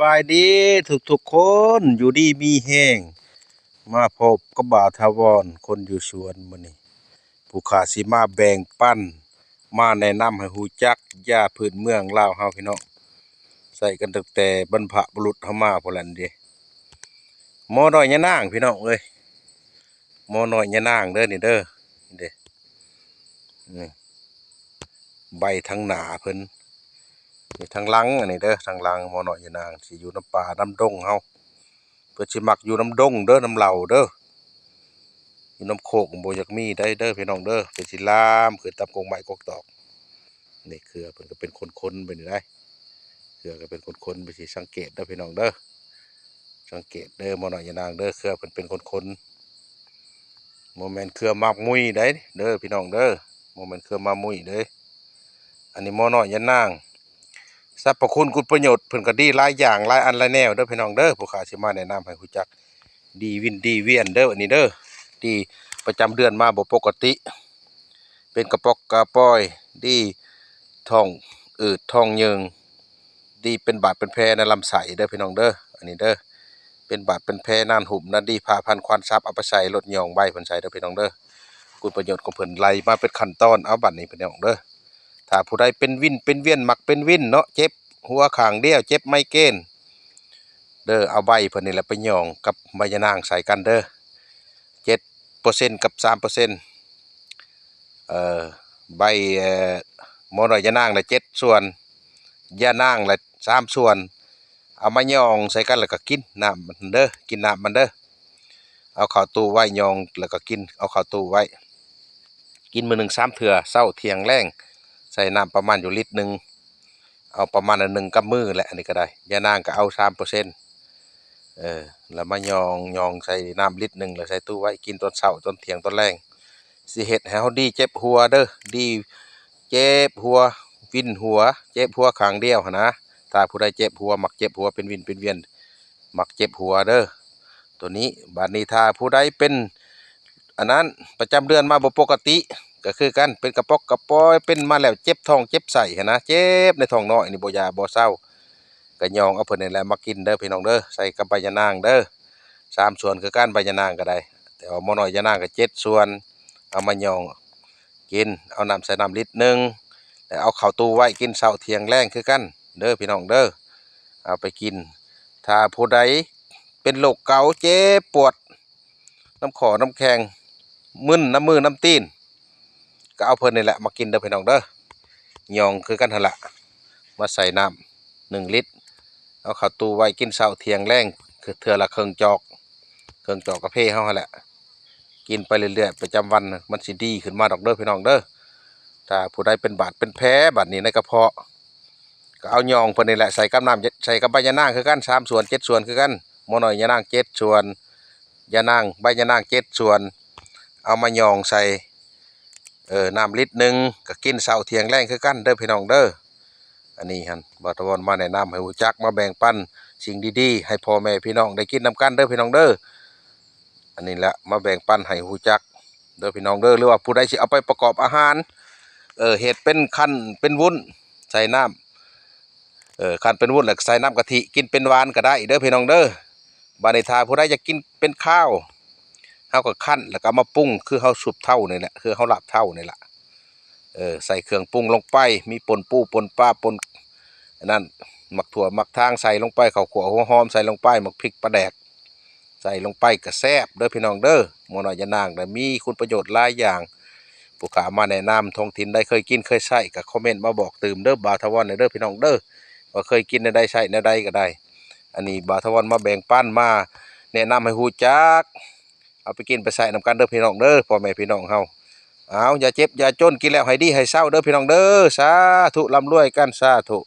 บายดีทุกคนอยู่ดีมีแห้งมาพบกับบ่าวทาวรคนอยู่สวนมื้อนี้ผู้ขาสิมาแบ่งปันมาแนะนำให้ฮู้จักยาพื้นเมืองลาวเฮาพี่น้องใส่กันตั้งแต่บรรพบุรุษเฮามาพุ่นนั่นเด้หมอน้อยยะนางพี่น้องเอ้ยหมอน้อยยะนางเด้อนี่เด้อนี่เด้นี่ใบทางหน้าเพิ่นนี่ทางหลังอันนี้เด้อทางหลังหมอน้อยยะนางสิอยู่น้ำป่าน้ำดงเฮาเพิ่นสิมักอยู่น้ำดงเด้อน้ำเหล่าเด้ออยู่น้ำโคกบ่อยากมีได้เด้อพี่น้องเด้อเป็นสิลามขึ้นตามกงไม้กกตอกนี่เครือเพิ่นก็เป็นคนๆไปนี่ได้เครือก็เป็นคนๆไปสิสังเกตเด้อพี่น้องเด้อสังเกตเด้อหมอน้อยยะนางเด้อเครือเพิ่นเป็นคนๆบ่แม่นเครือมากมุ้ยได้เด้อพี่น้องเด้อบ่แม่นเครือมามุ้ยเด้ออันนี้หมอน้อยยะนางสรรพคุณคุณประโยชน์เพิ่นก็ดีหลายอย่างหลายอันหลายแนวเด้อพี่น้องเด้อผู้ข้าสิมาแนะนำให้รู้จักดีวินดีเวียนเด้ออันนี้เด้อดีประจำเดือนมาบ่ปกติเป็นกระปอกกระป้อยดีท้องอืดท้องเยิงดีเป็นบาดเป็นแผลในลำไส้เด้อพี่น้องเด้ออันนี้เด้อเป็นบาดเป็นแผลนานหุ่มนั่นดีพาพันควันซับเอาไปใส่ลดหย่องใบเพิ่นใส่เด้อพี่น้องเด้อคุณประโยชน์ของเพิ่นไล่มาเป็นขั้นตอนเอาบัดนี้พี่น้องเด้อถ้าผู้ใดเป็นวินเป็นเวียนมักเป็นวินเนาะเจ็บหัวข้างเดียวเจ็บไมเกรนเด้อเอาใบเพิ่นนี่แหละไปหย่องกับใบยะนางใส่กันเด้อ7%กับ3%ใบหมอน้อยยะนางละ7ส่วนยะนางละ3ส่วนเอามาหย่องใส่กันแล้วก็กินน้ำมันเด้อกินน้ำมันเด้อเอาเข้าตู้ไว้หย่องแล้วก็กินเอาเข้าตู้ไว้กินมื้อหนึ่ง3เทื่อเช้าเที่ยงแลงใส่น้ำประมาณอยู่ลิตรหนึ่งเอาประมาณ1กำมือแหละอันนี้ก็ได้ยะนางก็เอา3%แล้วมาหย่องใส่น้ำลิตรหนึ่งแล้วใส่ตู้ไว้กินตอนเช้าตอนเที่ยงตอนแลงสิเฮ็ดให้เฮาดีเจ็บหัวเด้อดีเจ็บหัววินหัวเจ็บหัวข้างเดียวหั่นนะถ้าผู้ใดเจ็บหัวมักเจ็บหัวเป็นวินเป็นเวียนมักเจ็บหัวเด้อตัวนี้บัดนี้ถ้าผู้ใดเป็นอันนั้นประจำเดือนมาบ่ปกติก็คือกันเป็นกระปอกกระป้อยเป็นมาแล้วเจ็บท้องเจ็บไส้หั่นนะเจ็บในท้องน้อยนี่บ่ยาบ่เศร้าก็หย่องเอาเพิ่นนี่แหละมากินเด้อพี่น้องเด้อใส่กับใบยะนางเด้อ3ส่วนคือกันใบยะนางก็ได้แต่ว่าหม้อน้อยยะนางก็7ส่วนเอามาหย่องกินเอาน้ำใส่น้ำลิตรหนึ่งแล้วเอาเข้าตู้ไว้กินเช้าเที่ยงแลงคือกันเด้อพี่น้องเด้อเอาไปกินถ้าผู้ใดเป็นโรคเกาต์เจ็บปวดน้ำขอน้ำแข็งมึนน้ำมือน้ำตีนก็เอาเพิ่นนี่แหละมากินเด้อพี่น้องเด้อหย่องคือกันหั่นล่ะมาใส่น้ำ1ลิตรเอาเข้าตู้ไว้กินเช้าเที่ยงแลงคือเทื่อละครึ่งจอกกาแฟเฮาหั่นแหละกินไปเรื่อยๆประจำวันมันสิดีขึ้นมาดอกเด้อพี่น้องเด้อถ้าผู้ใดเป็นบาดเป็นแผลบาดนี้ในกระเพาะก็เอาหย่องเพิ่นนี่แหละใส่กับน้ำใส่กับใบยะนางคือกัน3ส่วน7ส่วนคือกันหม้อน้อยยะนาง7ส่วนยะนางใบยะนาง7ส่วนเอามาหย่องใส่น้ำลิตรหนึ่งก็กินเช้าเที่ยงแลงคือกันเด้อพี่น้องเด้ออันนี้หั่นบ่าวตะวันมาแนะนำให้รู้จักมาแบ่งปันสิ่งดีๆให้พ่อแม่พี่น้องได้กินนำกันเด้อพี่น้องเด้ออันนี้แหละมาแบ่งปันให้รู้จักเด้อพี่น้องเด้อหรือว่าผู้ใดสิเอาไปประกอบอาหารเฮ็ดเป็นคั่นเป็นวุ้นใส่น้ำคั่นเป็นวุ้นแล้วใส่น้ำกะทิกินเป็นหวานก็ได้เด้อพี่น้องเด้อบัดนี้ถ้าผู้ใดอยากกินเป็นข้าวเฮาก็คั่นแล้วก็มาปรุงคือเฮาสุบเท่านี่แหละคือเฮาลาบเท่านี่แหละใส่เครื่องปรุงลงไปมีป่นปูป่นปลาป่นอันนั้นหมักถั่วหมักทางใส่ลงไปข้าวคั่วหัวหอมใส่ลงไปหมักพริกปลาแดกใส่ลงไปก็แซ่บเด้อพี่น้องเด้อหม้อน้อยยะนางได้มีคุณประโยชน์หลายอย่างผู้ขามาแนะนำท้องถิ่นได้เคยกินเคยใช้ก็คอมเมนต์มาบอกตื่มเด้อบ่าวทวันเด้อพี่น้องเด้อว่าเคยกินในใดใช้ในใดก็ได้อันนี้บ่าวทวันมาแบ่งปันมาแนะนำให้ฮู้จักเอาไปกินไปใส่นำกันเด้อพี่น้องเด้อพ่อแม่พี่น้องเฮาเอาอย่าเจ็บอย่าจนกินแล้วให้ดีให้เศร้าเด้อพี่น้องเด้อสาธุร่ำรวยกันสาธุ